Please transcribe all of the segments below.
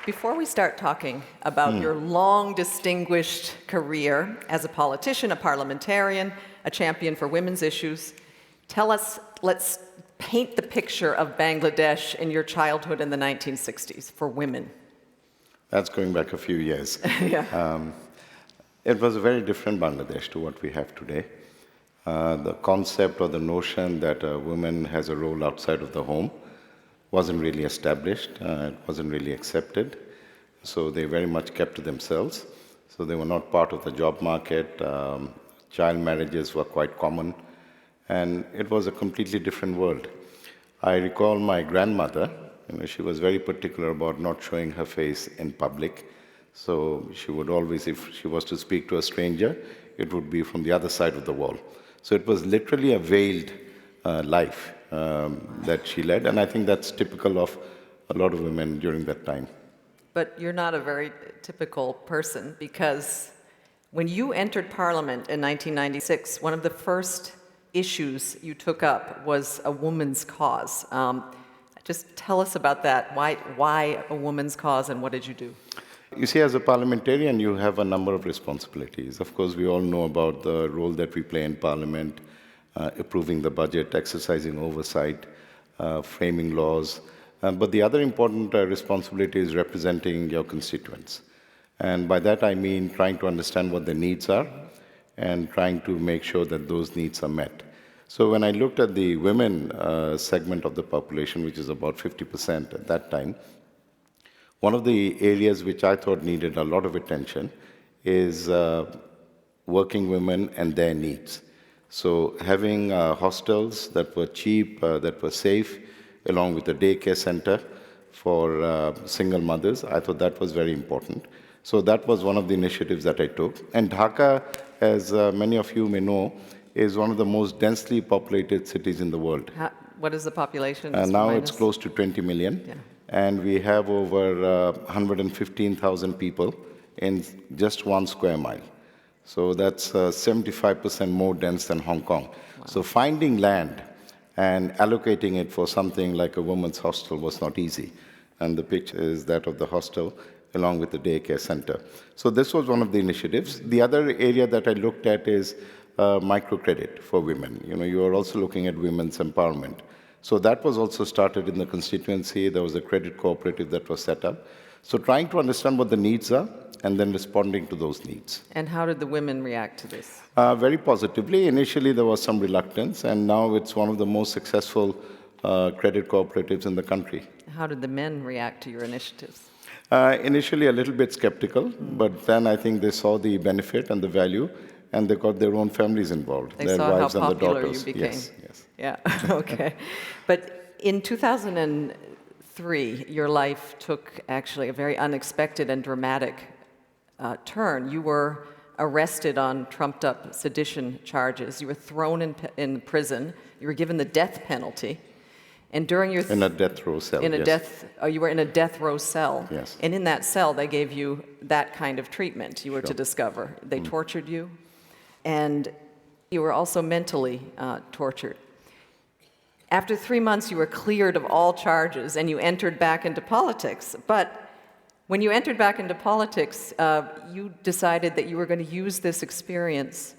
Before we start talking about your long, distinguished career as a politician, a parliamentarian, a champion for women's issues, let's paint the picture of Bangladesh in your childhood in the 1960s for women. That's going back a few years. Yeah. It was a very different Bangladesh to what we have today. The concept or the notion that a woman has a role outside of the home wasn't really established, it wasn't really accepted. So they very much kept to themselves. So they were not part of the job market. Child marriages were quite common. And it was a completely different world. I recall my grandmother, she was very particular about not showing her face in public. So she would always, if she was to speak to a stranger, it would be from the other side of the wall. So it was literally a veiled life that she led, and I think that's typical of a lot of women during that time. But you're not a very typical person, because when you entered Parliament in 1996, one of the first issues you took up was a woman's cause. Just tell us about that. Why a woman's cause, and what did you do? You see, as a parliamentarian, you have a number of responsibilities. Of course, we all know about the role that we play in Parliament, approving the budget, exercising oversight, framing laws. But the other important responsibility is representing your constituents. And by that I mean trying to understand what their needs are and trying to make sure that those needs are met. So when I looked at the women segment of the population, which is about 50% at that time, one of the areas which I thought needed a lot of attention is working women and their needs. So having hostels that were cheap, that were safe, along with a daycare center for single mothers, I thought that was very important. So that was one of the initiatives that I took. And Dhaka, as many of you may know, is one of the most densely populated cities in the world. What is the population? Now it's close to 20 million. Yeah. And we have over 115,000 people in just 1 square mile. So that's 75% more dense than Hong Kong. Wow. So finding land and allocating it for something like a women's hostel was not easy. And the picture is that of the hostel along with the daycare center. So this was one of the initiatives. The other area that I looked at is microcredit for women. You are also looking at women's empowerment. So that was also started in the constituency. There was a credit cooperative that was set up. So trying to understand what the needs are and then responding to those needs. And how did the women react to this? Very positively. Initially, there was some reluctance, and now it's one of the most successful credit cooperatives in the country. How did the men react to your initiatives? Initially, a little bit skeptical, but then I think they saw the benefit and the value, and they got their own families involved, they their saw wives how and the popular daughters. You became. Yes, yes. Yeah, okay. But in 2003, your life took actually a very unexpected and dramatic turn. You were arrested on trumped-up sedition charges. You were thrown in prison. You were given the death penalty. And during your... in a death row cell, yes. You were in a death row cell. Yes. And in that cell, they gave you that kind of treatment you were to discover. They tortured you, and you were also mentally tortured. After 3 months, you were cleared of all charges, and you entered back into politics. But when you entered back into politics, you decided that you were going to use this experience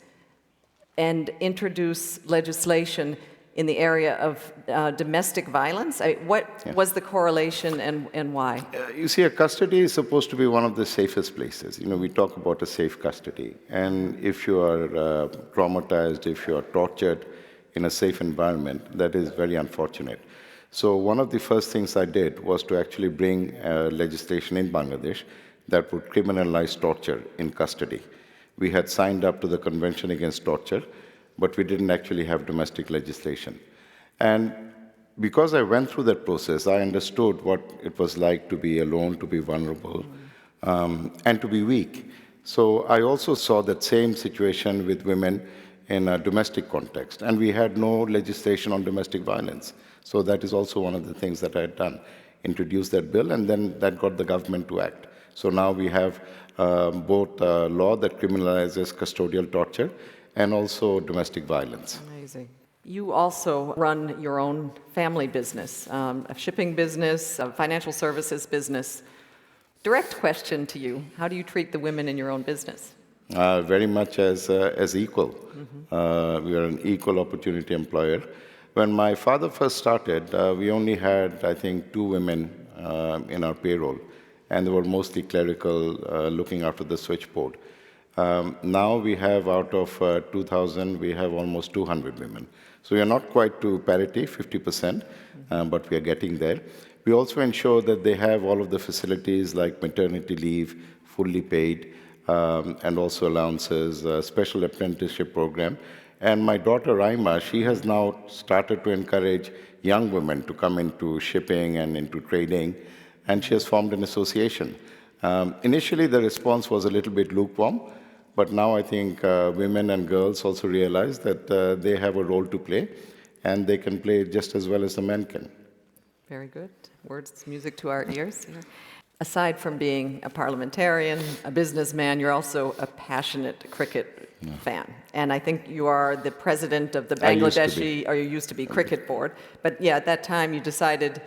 and introduce legislation in the area of domestic violence. What was the correlation and why? You see, a custody is supposed to be one of the safest places. We talk about a safe custody. And if you are traumatized, if you are tortured in a safe environment, that is very unfortunate. So one of the first things I did was to actually bring legislation in Bangladesh that would criminalize torture in custody. We had signed up to the Convention Against Torture, but we didn't actually have domestic legislation. And because I went through that process, I understood what it was like to be alone, to be vulnerable, and to be weak. So I also saw that same situation with women in a domestic context, and we had no legislation on domestic violence. So that is also one of the things that I had done, introduce that bill, and then that got the government to act. So now we have both a law that criminalizes custodial torture and also domestic violence. Amazing. You also run your own family business, a shipping business, a financial services business. Direct question to you. How do you treat the women in your own business? Very much as equal. We are an equal opportunity employer. When my father first started, we only had, I think, 2 women in our payroll, and they were mostly clerical, looking after the switchboard. Now we have, out of 2,000, we have almost 200 women. So we are not quite to parity, 50%, but we are getting there. We also ensure that they have all of the facilities like maternity leave, fully paid, and also allowances, special apprenticeship program. And my daughter Raima, she has now started to encourage young women to come into shipping and into trading, and she has formed an association. Initially, the response was a little bit lukewarm, but now I think women and girls also realize that they have a role to play, and they can play just as well as the men can. Very good. Words, music to our ears. Aside from being a parliamentarian, a businessman, you're also a passionate cricket fan. And I think you are the president of the Bangladeshi, or you used to be, cricket board. But yeah, at that time you decided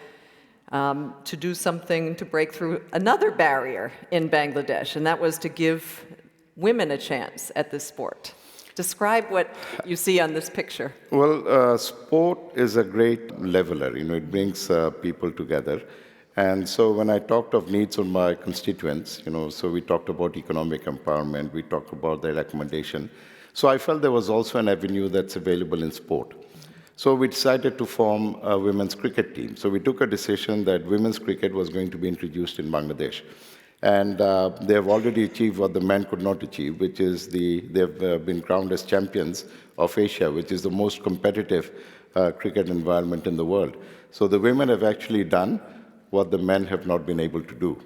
to do something to break through another barrier in Bangladesh, and that was to give women a chance at this sport. Describe what you see on this picture. Well, sport is a great leveler. It brings people together. And so when I talked of needs of my constituents, so we talked about economic empowerment, we talked about their accommodation. So I felt there was also an avenue that's available in sport. So we decided to form a women's cricket team. So we took a decision that women's cricket was going to be introduced in Bangladesh. And they have already achieved what the men could not achieve, which is they've been crowned as champions of Asia, which is the most competitive cricket environment in the world. So the women have actually done what the men have not been able to do.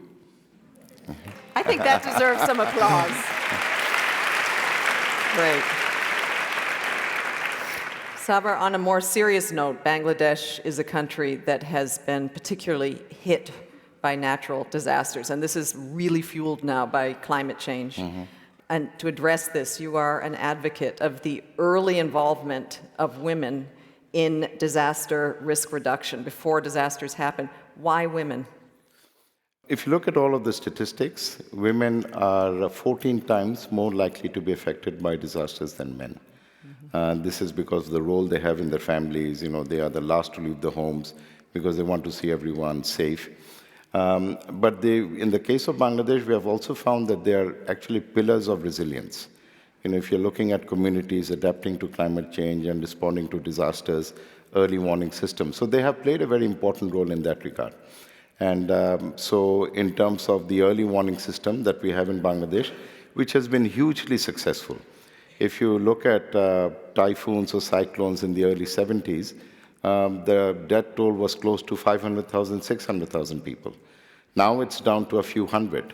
I think that deserves some applause. Great. Saber, on a more serious note, Bangladesh is a country that has been particularly hit by natural disasters, and this is really fueled now by climate change. And to address this, you are an advocate of the early involvement of women in disaster risk reduction before disasters happen. Why women? If you look at all of the statistics, women are 14 times more likely to be affected by disasters than men. This is because of the role they have in their families. They are the last to leave the homes because they want to see everyone safe. But in the case of Bangladesh, we have also found that they are actually pillars of resilience. If you're looking at communities adapting to climate change and responding to disasters, early warning systems. So they have played a very important role in that regard. And so in terms of the early warning system that we have in Bangladesh, which has been hugely successful. If you look at typhoons or cyclones in the early 70s, the death toll was close to 500,000, 600,000 people. Now it's down to a few hundred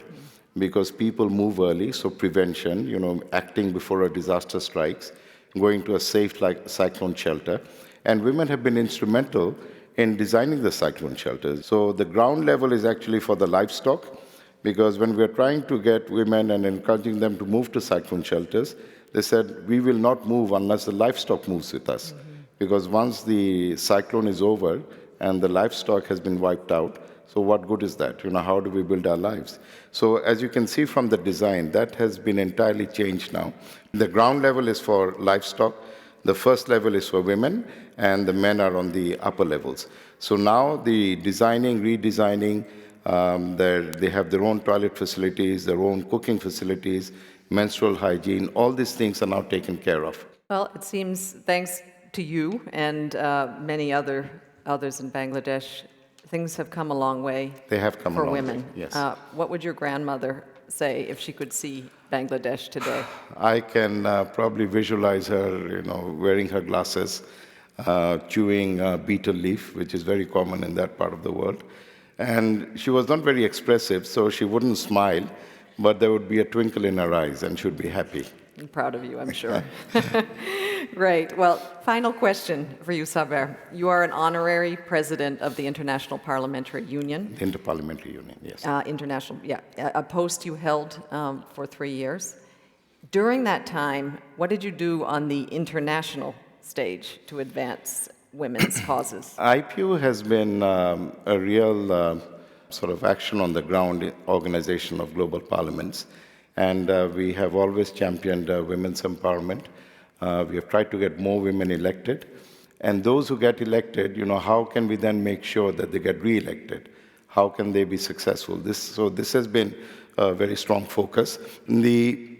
because people move early, so prevention, acting before a disaster strikes, going to a safe cyclone shelter. And women have been instrumental in designing the cyclone shelters. So the ground level is actually for the livestock, because when we're trying to get women and encouraging them to move to cyclone shelters, they said, we will not move unless the livestock moves with us. Because once the cyclone is over and the livestock has been wiped out, so what good is that? How do we build our lives? So as you can see from the design, that has been entirely changed now. The ground level is for livestock, the first level is for women, and the men are on the upper levels. So now the designing, redesigning, they have their own toilet facilities, their own cooking facilities, menstrual hygiene, all these things are now taken care of. Well, it seems, thanks to you and many others in Bangladesh, things have come a long way. They have come a long way, women. Yes. What would your grandmother say if she could see Bangladesh today? I can probably visualize her, wearing her glasses, chewing betel leaf, which is very common in that part of the world. And she was not very expressive, so she wouldn't smile, but there would be a twinkle in her eyes, and she would be happy. I'm proud of you, I'm sure. Great. Well, final question for you, Saber. You are an honorary president of the International Parliamentary Union. The Interparliamentary Union, yes. A post you held for 3 years. During that time, what did you do on the international stage to advance women's causes? IPU has been a real sort of action on the ground organization of global parliaments. And we have always championed women's empowerment. We have tried to get more women elected. And those who get elected, how can we then make sure that they get re-elected? How can they be successful? So this has been a very strong focus. The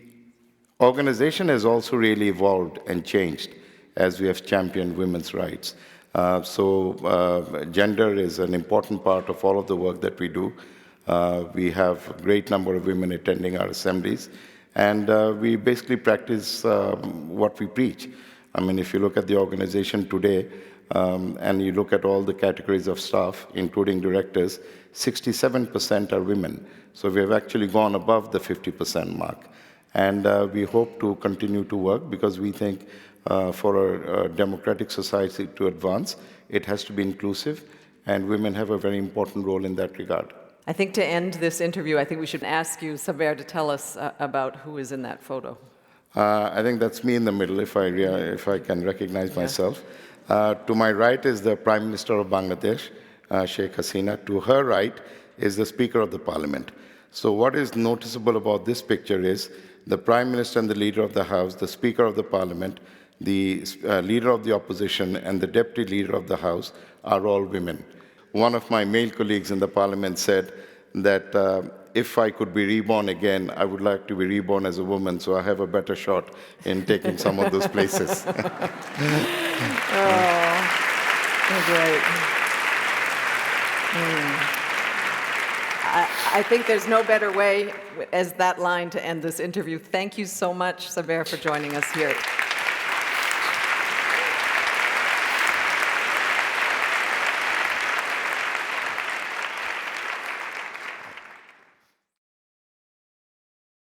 organization has also really evolved and changed as we have championed women's rights. Gender is an important part of all of the work that we do. We have a great number of women attending our assemblies, and we basically practice what we preach. I mean, if you look at the organization today, and you look at all the categories of staff, including directors, 67% are women. So we have actually gone above the 50% mark. And we hope to continue to work because we think for a democratic society to advance, it has to be inclusive, and women have a very important role in that regard. I think to end this interview, I think we should ask you, Saber, to tell us about who is in that photo. I think that's me in the middle, if I can recognize myself. To my right is the Prime Minister of Bangladesh, Sheikh Hasina. To her right is the Speaker of the Parliament. So what is noticeable about this picture is the Prime Minister and the Leader of the House, the Speaker of the Parliament, the Leader of the Opposition, and the Deputy Leader of the House are all women. One of my male colleagues in the Parliament said that if I could be reborn again, I would like to be reborn as a woman, so I have a better shot in taking some of those places. Oh, great. I think there's no better way as that line to end this interview. Thank you so much, Saber, for joining us here.